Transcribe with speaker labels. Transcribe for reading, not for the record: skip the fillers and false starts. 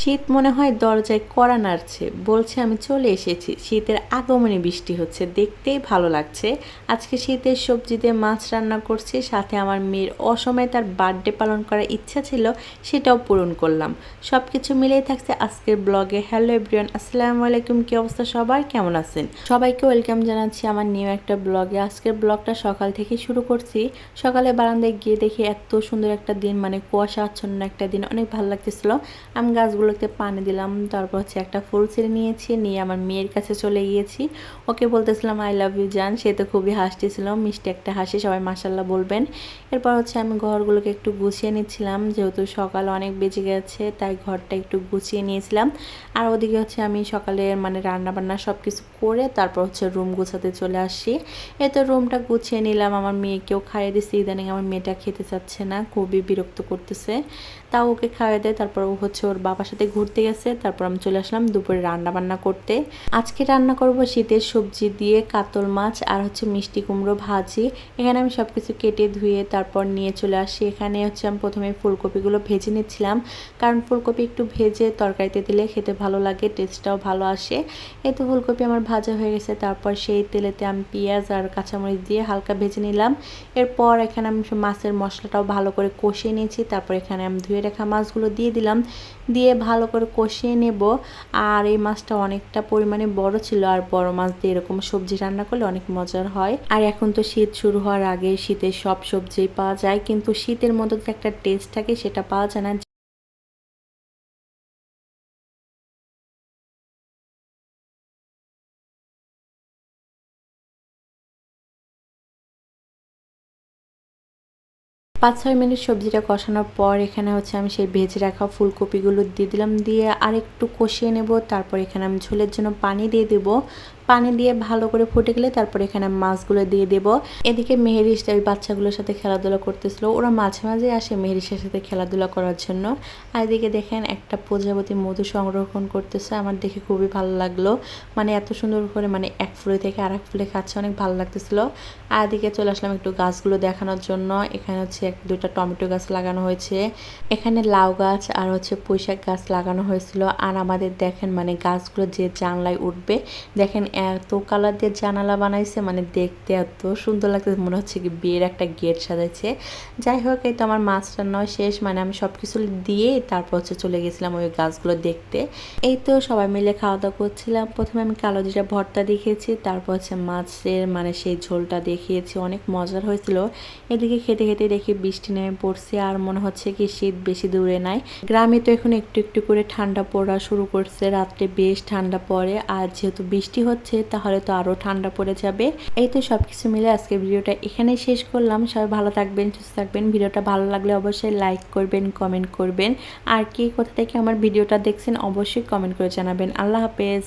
Speaker 1: শীত মনে হয় দরজায় কড়া নাড়ছে, বলছে আমি চলে এসেছি। শীতের আগমনী বৃষ্টি হচ্ছে, দেখতেই ভালো লাগছে। আজকে শীতের সবজি দিয়ে মাছ রান্না করছি, সাথে আমার মেয়ের অসময়ে তার বার্থডে পালন করার ইচ্ছা ছিল, সেটাও পূরণ করলাম। সব কিছু মিলেই থাকছে আজকের ব্লগে। হ্যালো এভরিওয়ান, আসসালামু আলাইকুম। কি অবস্থা সবার, কেমন আছেন? সবাইকে ওয়েলকাম জানাচ্ছি আমার নিউ একটা ব্লগে। আজকের ব্লগটা সকাল থেকে শুরু করছি। সকালে বারান্দায় গিয়ে দেখি এত সুন্দর একটা দিন, মানে কুয়াশা আচ্ছন্ন একটা দিন, অনেক ভালো লাগতেছিল। আমি গাছগুলোতে পানি দিলাম, তারপর হচ্ছে একটা ফুল ছিঁড়ে নিয়েছি, নিয়ে আমার মেয়ের কাছে চলে গিয়েছি। ওকে বলতেছিলাম আই লাভ ইউ জান, সে তো খুবই হাসতেছিল, মিষ্টি একটা হাসি, সবাই মাশাল্লাহ বলবেন। এরপর হচ্ছে আমি ঘরগুলোকে একটু গুছিয়ে নিচ্ছিলাম, যেহেতু সকাল অনেক বেজে গেছে, তাই ঘরটা একটু গুছিয়ে নিয়েছিলাম। আর ওদিকে হচ্ছে আমি সকালে মানে রান্না বান্না সব কিছু করে তারপর হচ্ছে রুম গুছাতে চলে আসি। এই তো রুমটা গুছিয়ে নিলাম, আমার মেয়েকেও খাইয়ে দিচ্ছি। ইদানিং আমার মেয়েটা খেতে চাচ্ছে না, খুবই বিরক্ত করতেছে, তাও ওকে খাইয়ে দেয়। তারপর ও হচ্ছে ওর বাবার সাথে ঘুরতে গেছে। তারপর আমি চলে আসলাম দুপুরে রান্না বান্না করতে। আজকে রান্না করব শীতের সবজি দিয়ে কাতল মাছ আর হচ্ছে মিষ্টি কুমড়ো ভাজি। এখানে আমি সব কিছু কেটে ধুয়ে তারপর নিয়ে চলে আসি। এখানে হচ্ছে আমি প্রথমে ফুলকপিগুলো ভেজে নিচ্ছিলাম, কারণ ফুলকপি একটু ভেজে তরকারিতে দিলে খেতে ভালো লাগে, টেস্টটাও ভালো আসে। এই তো ফুলকপি আমার ভাজা হয়ে গেছে। তারপর সেই তেলেতে আমি পেঁয়াজ আর কাঁচামরিচ দিয়ে হালকা ভেজে নিলাম। এরপর এখানে আমি মাছের মশলাটাও ভালো করে কষিয়ে নিয়েছি। তারপর এখানে আমি ধুয়ে রাখা মাছগুলো দিয়ে দিলাম, দিয়ে ভালো করে কষিয়ে নেব। আর এই মাছটা অনেকটা পরিমাণে বড় ছিল, আর বড় মাছ দিয়ে এরকম সবজি রান্না করলে অনেক মজার হয়। আর এখন তো শীত শুরু হওয়ার আগে শীতের সব সবজিই পাওয়া যায়, কিন্তু শীতের মধ্যে যে একটা টেস্ট থাকে সেটা পাওয়া যায় না। 5-6 মিনিট সবজিটা কষানোর পর এখানে হচ্ছে আমি সেই ভেজে রাখা ফুলকপিগুলো দিয়ে দিলাম, দিয়ে আরেকটু কষিয়ে নেব। তারপর এখানে আমি ঝোলের জন্য পানি দিয়ে দেব। পানি দিয়ে ভালো করে ফুটে গেলে তারপর এখানে মাছগুলো দিয়ে দেব। এদিকে মেহেরিস ওই বাচ্চাগুলোর সাথে খেলাধুলা করতেছিল, ওরা মাঝে মাঝে আসে মেহেরিসের সাথে খেলাধুলা করার জন্য। আর এদিকে দেখেন একটা প্রজাপতি মধু সংরক্ষণ করতেছে, আমার দেখে খুবই ভালো লাগলো। মানে এত সুন্দর করে মানে এক ফুলে থেকে আরেক ফুলে খাচ্ছে, অনেক ভালো লাগতেছিল। আর এদিকে চলে আসলাম একটু গাছগুলো দেখানোর জন্য। এখানে হচ্ছে দুইটা টমেটো গাছ লাগানো হয়েছে, এখানে লাউ গাছ আর হচ্ছে পুঁইশাক গাছ লাগানো হয়েছিল। আর আমাদের দেখেন মানে গাছগুলো যে জানলায় উঠবে, দেখেন এত কালার দিয়ে জানালা বানাইছে, মানে দেখতে এত সুন্দর লাগতেছে, মনে হচ্ছে কি বিয়ের একটা গেট সাজাইছে। যাই হোক, এই তো আমার মাছ রান্নাও শেষ, মানে আমি সব কিছু দিয়ে তারপর হচ্ছে চলে গেছিলাম ওই গাছগুলো দেখতে। এই তো সবাই মিলে খাওয়া দাওয়া করছিলাম। প্রথমে আমি কালো জিরা ভর্তা দেখিয়েছি, তারপর হচ্ছে মাছের মানে সেই ঝোলটা দেখিয়েছি, অনেক মজার হয়েছিল। এদিকে খেতে খেতে দেখি বৃষ্টি নেমে পড়ছে, আর মনে হচ্ছে কি শীত বেশি দূরে নাই। গ্রামে তো এখন একটু একটু করে ঠান্ডা পড়া শুরু করছে, রাত্রে বেশ ঠান্ডা পড়ে, আর যেহেতু বৃষ্টি হচ্ছে তাহলে তো আরো ঠান্ডা পড়ে যাবে। এই তো সবকিছু মিলে আজকে ভিডিওটা এখানেই শেষ করলাম। সবাই ভালো থাকবেন, সুস্থ থাকবেন। ভিডিওটা ভালো লাগলে অবশ্যই লাইক করবেন, কমেন্ট করবেন, আর কে কোথা থেকে আমার ভিডিওটা দেখছেন অবশ্যই কমেন্ট করে জানাবেন। আল্লাহ হাফেজ।